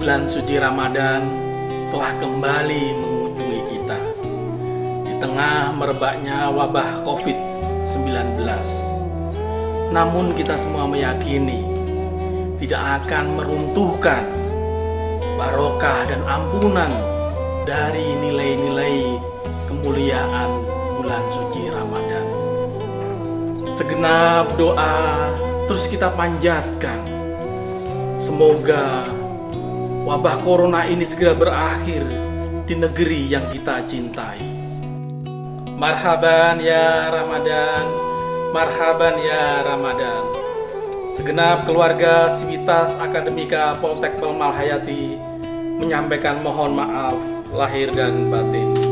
bulan suci Ramadan telah kembali mengunjungi kita di tengah merebaknya wabah COVID-19. Namun kita semua meyakini tidak akan meruntuhkan barokah dan ampunan dari nilai-nilai kemuliaan bulan suci Ramadan. Segenap doa terus kita panjatkan, semoga wabah corona ini segera berakhir di negeri yang kita cintai. Marhaban ya Ramadan, marhaban ya Ramadan. Segenap keluarga Sivitas Akademika Poltek Pelmal Hayati menyampaikan mohon maaf lahir dan batin.